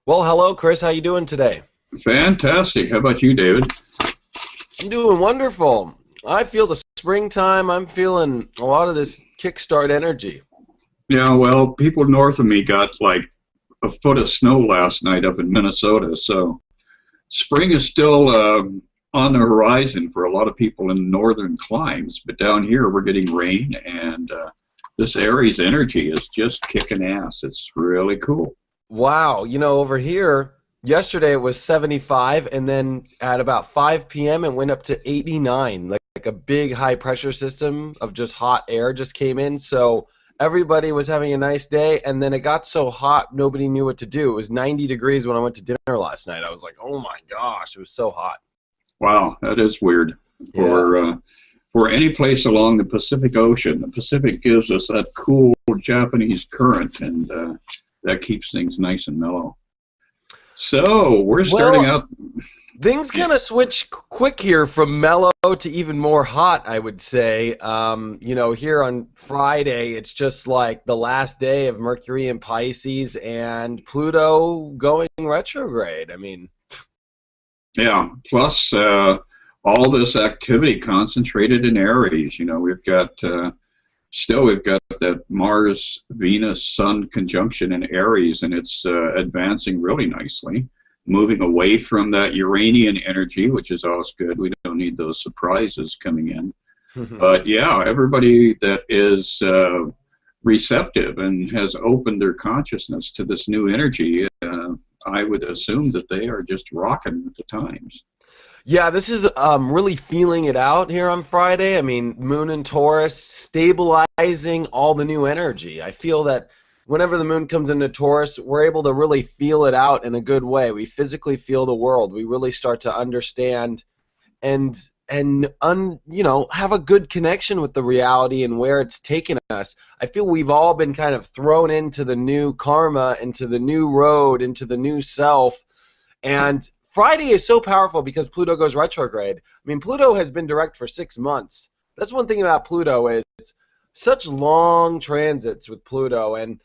Well, hello, Chris. How you doing today? Fantastic. How about you, David? I'm doing wonderful. I feel the springtime. I'm feeling a lot of this kickstart energy. Yeah, well, people north of me got like a foot of snow last night up in Minnesota. So spring is still on the horizon for a lot of people in northern climes. But down here, we're getting rain, and this Aries energy is just kicking ass. It's really cool. Wow, over here, yesterday it was 75, and then at about 5 p.m. it went up to 89. Like a big high pressure system of just hot air just came in. So everybody was having a nice day, and then it got so hot nobody knew what to do. It was 90 degrees when I went to dinner last night. I was like, oh my gosh, it was so hot. Wow, that is weird. Yeah. For any place along the Pacific Ocean, the Pacific gives us that cool Japanese current, and that keeps things nice and mellow. So we're starting Well, out. things kind of switch quick here from mellow to even more hot, I would say. Here on Friday, it's just like the last day of Mercury in Pisces and Pluto going retrograde. I mean, Yeah, plus all this activity concentrated in Aries. We've got that Mars Venus Sun conjunction in Aries, and it's advancing really nicely, moving away from that Uranian energy, which is always good. We don't need those surprises coming in. But yeah, everybody that is receptive and has opened their consciousness to this new energy, I would assume that they are just rocking with the times. yeah, this is really feeling it out here on Friday. I mean, Moon and Taurus stabilizing all the new energy. I feel that whenever the moon comes into Taurus, we're able to really feel it out in a good way. We physically feel the world. We really start to understand and have a good connection with the reality and where it's taken us. I feel we've all been kind of thrown into the new karma, into the new road, into the new self. And Friday is so powerful because Pluto goes retrograde. I mean, Pluto has been direct for 6 months. That's one thing about Pluto is such long transits with Pluto. And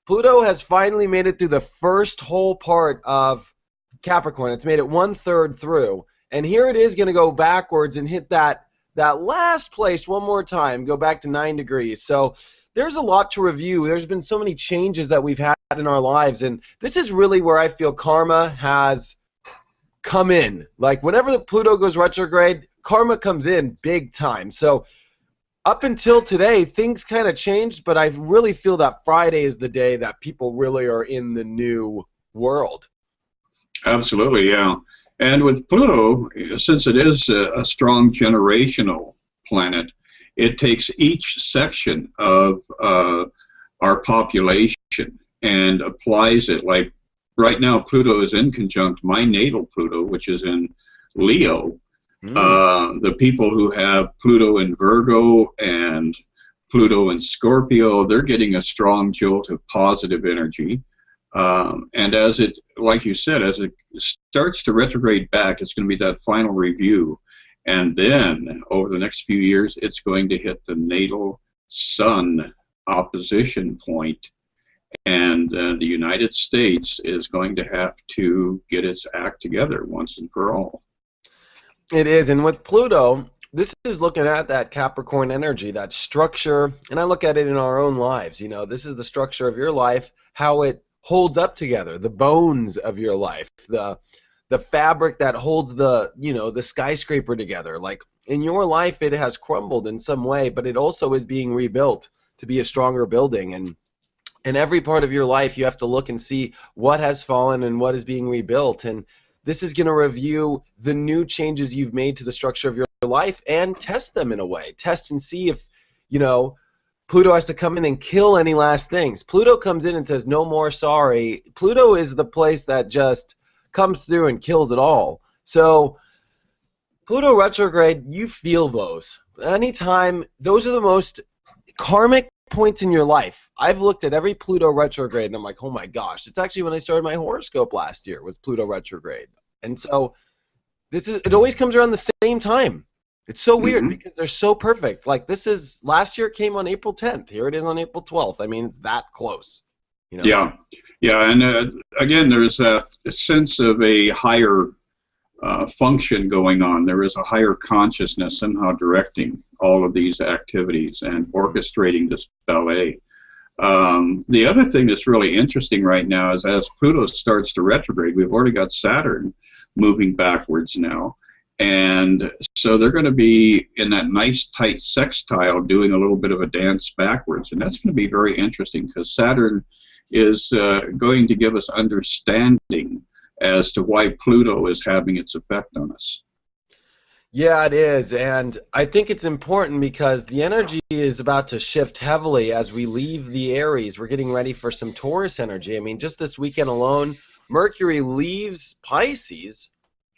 Pluto has finally made it through the first whole part of Capricorn. It's made it 1/3 through. And here it is going to go backwards and hit that last place one more time, go back to 9 degrees. So there's a lot to review. There's been so many changes that we've had in our lives. And this is really where I feel karma has come in. Like whenever the Pluto goes retrograde, karma comes in big time. So up until today, things kind of changed, but I really feel that Friday is the day that people really are in the new world. Absolutely, yeah. And with Pluto, since it is a strong generational planet, it takes each section of our population and applies it. Like right now, Pluto is in conjunct my natal Pluto, which is in Leo. Mm. The people who have Pluto in Virgo and Pluto in Scorpio, they're getting a strong jolt of positive energy. And as it, like you said, as it starts to retrograde back, it's going to be that final review. And then over the next few years, it's going to hit the natal sun opposition point. And the United States is going to have to get its act together once and for all. It is. And with Pluto, this is looking at that Capricorn energy, that structure. And I look at it in our own lives. This is the structure of your life, how it holds up together, the bones of your life, the fabric that holds the skyscraper together. Like in your life, it has crumbled in some way, but it also is being rebuilt to be a stronger building. And in every part of your life, you have to look and see what has fallen and what is being rebuilt. And this is going to review the new changes you've made to the structure of your life and test them in a way. Test and see if, Pluto has to come in and kill any last things. Pluto comes in and says, no more sorry. Pluto is the place that just comes through and kills it all. So Pluto retrograde, you feel those. Anytime, those are the most karmic points in your life. I've looked at every Pluto retrograde and I'm like, oh my gosh. It's actually when I started my horoscope last year was Pluto retrograde. And so it always comes around the same time. It's so weird Mm-hmm. because they're so perfect. Like this is last year came on April 10th. Here it is on April 12th. I mean, it's that close. you know. Yeah, yeah, and again, there's a sense of a higher function going on. There is a higher consciousness somehow directing all of these activities and orchestrating this ballet. The other thing that's really interesting right now is as Pluto starts to retrograde, we've already got Saturn moving backwards now. And so they're going to be in that nice tight sextile doing a little bit of a dance backwards. And that's going to be very interesting because Saturn is going to give us understanding as to why Pluto is having its effect on us. Yeah, it is. And I think it's important because the energy is about to shift heavily as we leave the Aries. We're getting ready for some Taurus energy. I mean, just this weekend alone, Mercury leaves Pisces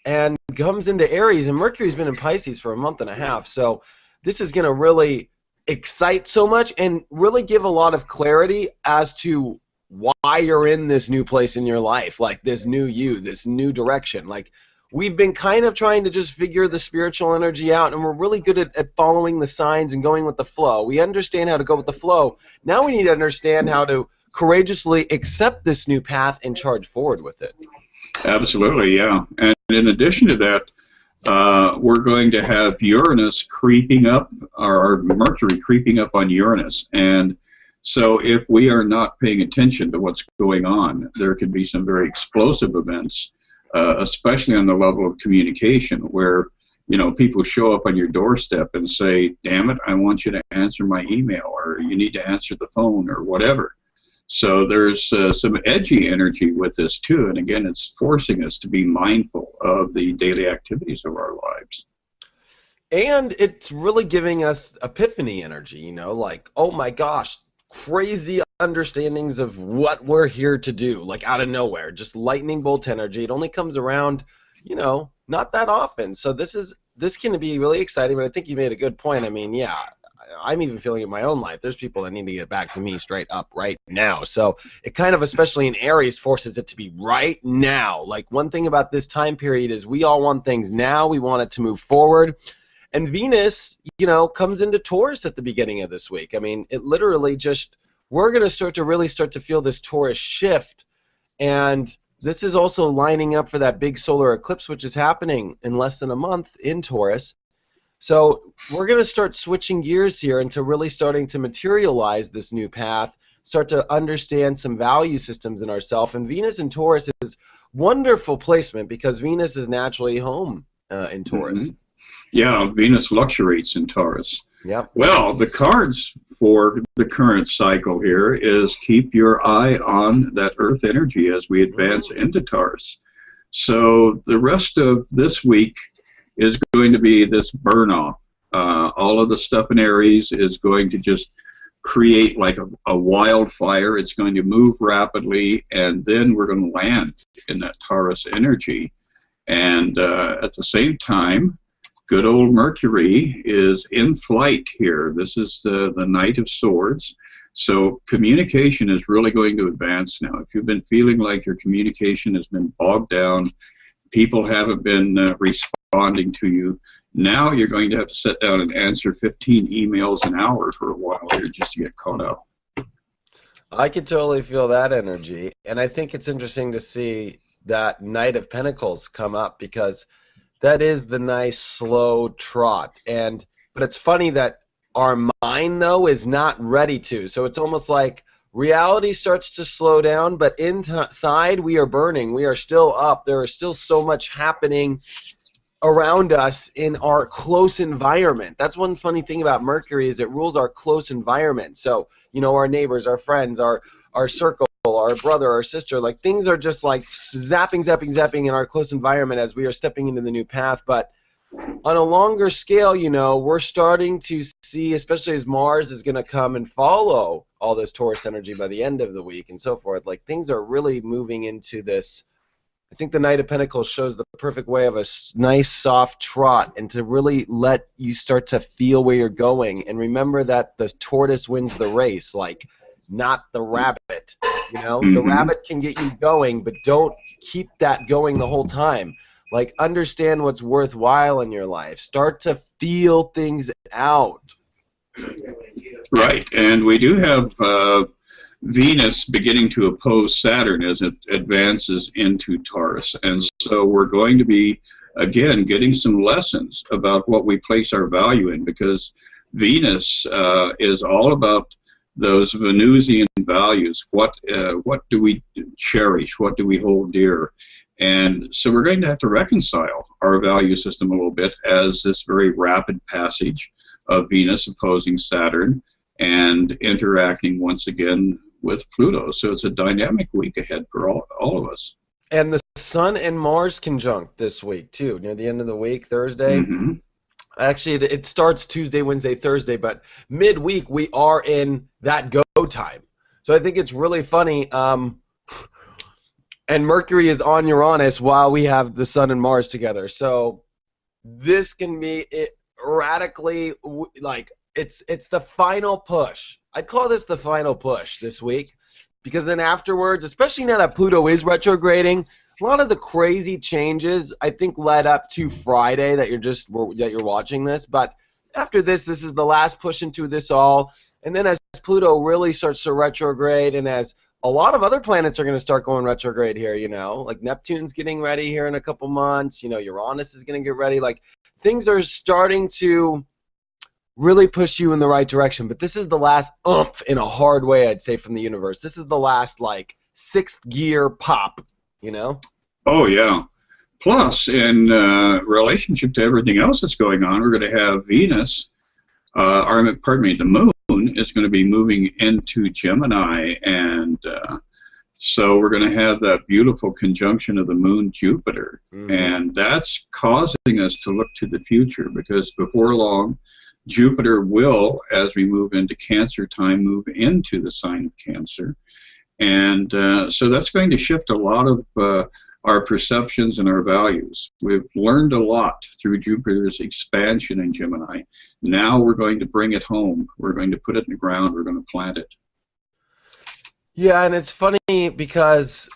and comes into Aries. And Mercury's been in Pisces for a month and a half. So this is going to really excite so much and really give a lot of clarity as to why you're in this new place in your life, like this new you, this new direction. Like, we've been kind of trying to just figure the spiritual energy out, and we're really good at following the signs and going with the flow. We understand how to go with the flow. Now we need to understand how to courageously accept this new path and charge forward with it. Absolutely, yeah. And in addition to that, we're going to have Uranus creeping up, or Mercury creeping up on Uranus. And so if we are not paying attention to what's going on, there could be some very explosive events, especially on the level of communication, where, you know, people show up on your doorstep and say, damn it, I want you to answer my email, or you need to answer the phone, or whatever. So there's some edgy energy with this too. And again, it's forcing us to be mindful of the daily activities of our lives. And it's really giving us epiphany energy, you know, like, oh my gosh, crazy understandings of what we're here to do, like out of nowhere, just lightning bolt energy. It only comes around, you know, not that often. So this can be really exciting, but I think you made a good point. I mean, yeah, I'm even feeling it in my own life. There's people that need to get back to me straight up right now. So it kind of, especially in Aries, forces it to be right now. Like, one thing about this time period is we all want things now. We want it to move forward. And Venus, you know, comes into Taurus at the beginning of this week. I mean, it literally just, we're going to really start to feel this Taurus shift. And this is also lining up for that big solar eclipse, which is happening in less than a month in Taurus. So we're going to start switching gears here into really starting to materialize this new path, start to understand some value systems in ourselves. And Venus in Taurus is wonderful placement because Venus is naturally home in Taurus. Mm-hmm. Yeah, Venus luxuriates in Taurus. Yep. Well, the cards for the current cycle here is keep your eye on that Earth energy as we advance into Taurus. So the rest of this week is going to be this burn-off. All of the stuff in Aries is going to just create like a wildfire. It's going to move rapidly, and then we're going to land in that Taurus energy. And at the same time, good old Mercury is in flight here. This is the Knight of Swords. So communication is really going to advance now. If you've been feeling like your communication has been bogged down, people haven't been responding to you, now you're going to have to sit down and answer 15 emails an hour for a while here just to get caught up. I can totally feel that energy. And I think it's interesting to see that Knight of Pentacles come up because that is the nice slow trot. But it's funny that our mind, though, is not ready to. So it's almost like reality starts to slow down, but inside we are burning. We are still up. There is still so much happening around us in our close environment. That's one funny thing about Mercury is it rules our close environment. So, you know, our neighbors, our friends, our circle, our brother, our sister, like things are just like zapping in our close environment as we are stepping into the new path. But on a longer scale, you know, we're starting to see, especially as Mars is going to come and follow all this Taurus energy by the end of the week and so forth, like things are really moving into this. I think the Knight of Pentacles shows the perfect way of a nice soft trot and to really let you start to feel where you're going. And remember that the tortoise wins the race, like not the rabbit. You know, the rabbit can get you going, but don't keep that going the whole time. Like, understand what's worthwhile in your life. Start to feel things out. Right, and we do have Venus beginning to oppose Saturn as it advances into Taurus. And so we're going to be, again, getting some lessons about what we place our value in, because Venus is all about those Venusian values. What do we cherish? What do we hold dear? And so we're going to have to reconcile our value system a little bit as this very rapid passage of Venus opposing Saturn and interacting once again with Pluto. So it's a dynamic week ahead for all of us. And the Sun and Mars conjunct this week too, near the end of the week, Thursday. Mm-hmm. Actually, it starts Tuesday, Wednesday, Thursday, but midweek we are in that go time. So I think it's really funny. And Mercury is on Uranus while we have the Sun and Mars together. So this can be radically, like, it's the final push. I'd call this the final push this week, because then afterwards, especially now that Pluto is retrograding, a lot of the crazy changes I think led up to Friday that you're watching this. But after this is the last push into this all. And then as Pluto really starts to retrograde, and as a lot of other planets are going to start going retrograde here, like Neptune's getting ready here in a couple months, Uranus is going to get ready. Like, things are starting to really push you in the right direction. But this is the last oomph, in a hard way, I'd say, from the universe. This is the last, like, sixth gear pop, Oh, yeah. Plus, in relationship to everything else that's going on, we're going to have Venus, the moon is going to be moving into Gemini, and so we're going to have that beautiful conjunction of the moon Jupiter, and that's causing us to look to the future, because before long Jupiter will, as we move into Cancer time, move into the sign of Cancer, and so that's going to shift a lot of our perceptions and our values. We've learned a lot through Jupiter's expansion in Gemini. Now we're going to bring it home. We're going to put it in the ground. We're going to plant it. Yeah, and it's funny because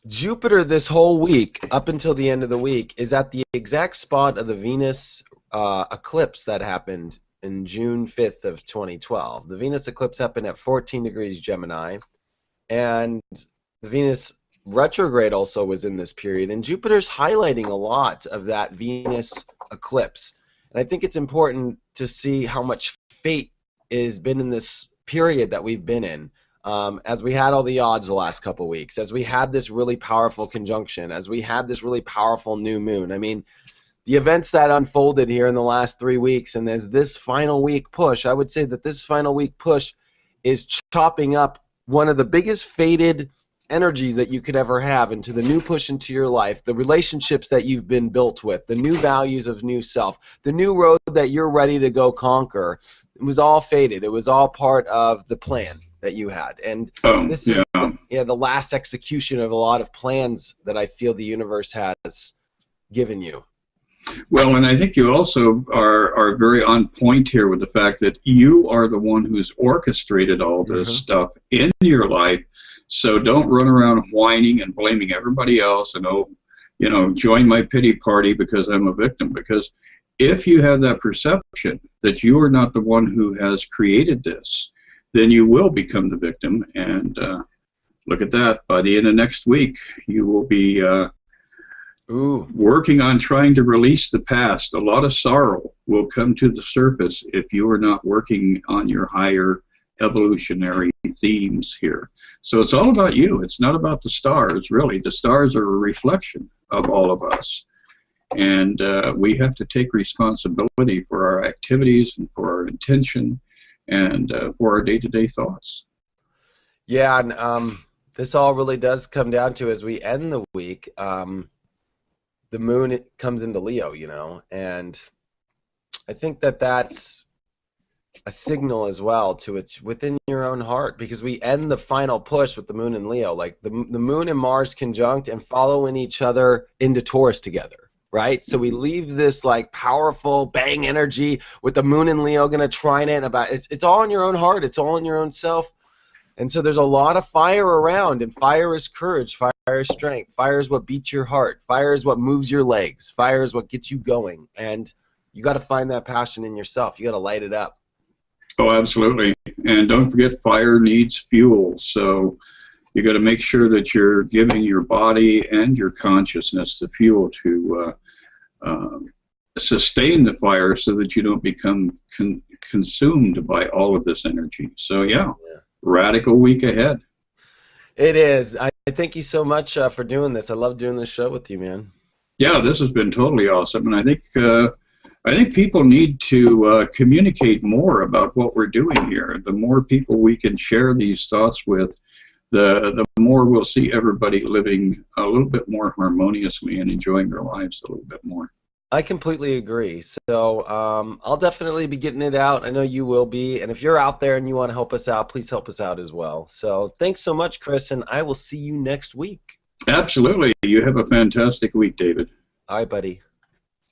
Jupiter this whole week, up until the end of the week, is at the exact spot of the Venus eclipse that happened in June 5th of 2012. The Venus eclipse happened at 14 degrees Gemini, and the Venus retrograde also was in this period, and Jupiter's highlighting a lot of that Venus eclipse. And I think it's important to see how much fate has been in this period that we've been in, as we had all the odds the last couple weeks, as we had this really powerful conjunction, as we had this really powerful new moon. I mean, the events that unfolded here in the last 3 weeks, and as this final week push, I would say that this final week push is chopping up one of the biggest fated energies that you could ever have into the new push into your life, the relationships that you've been built with, the new values of new self, the new road that you're ready to go conquer. It was all fated. It was all part of the plan that you had. And this is the last execution of a lot of plans that I feel the universe has given you. Well, and I think you also are very on point here with the fact that you are the one who's orchestrated all this stuff in your life. So don't run around whining and blaming everybody else and, join my pity party because I'm a victim. Because if you have that perception that you are not the one who has created this, then you will become the victim. And look at that. By the end of next week, you will be working on trying to release the past. A lot of sorrow will come to the surface if you are not working on your higher evolutionary themes here. So it's all about you. It's not about the stars, really. The stars are a reflection of all of us. And we have to take responsibility for our activities and for our intention and for our day-to-day thoughts. Yeah, and this all really does come down to, as we end the week, the moon comes into Leo, and I think that that's a signal as well to it's within your own heart, because we end the final push with the moon in Leo, like the moon and Mars conjunct and following each other into Taurus together, right? So we leave this like powerful bang energy with the moon in Leo going to trine it about. It's all in your own heart. It's all in your own self. And so there's a lot of fire around, and fire is courage, fire is strength, fire is what beats your heart, fire is what moves your legs, fire is what gets you going, and you got to find that passion in yourself. You got to light it up. Oh, absolutely. And don't forget, fire needs fuel. So you got to make sure that you're giving your body and your consciousness the fuel to sustain the fire so that you don't become consumed by all of this energy. So yeah, Yeah. radical week ahead. It is. I thank you so much for doing this. I love doing this show with you, man. Yeah, this has been totally awesome, and I think people need to communicate more about what we're doing here. The more people we can share these thoughts with, the more we'll see everybody living a little bit more harmoniously and enjoying their lives a little bit more. I completely agree. So I'll definitely be getting it out. I know you will be. And if you're out there and you want to help us out, please help us out as well. So thanks so much, Chris, and I will see you next week. Absolutely. You have a fantastic week, David. All right, buddy.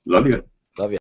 Love you.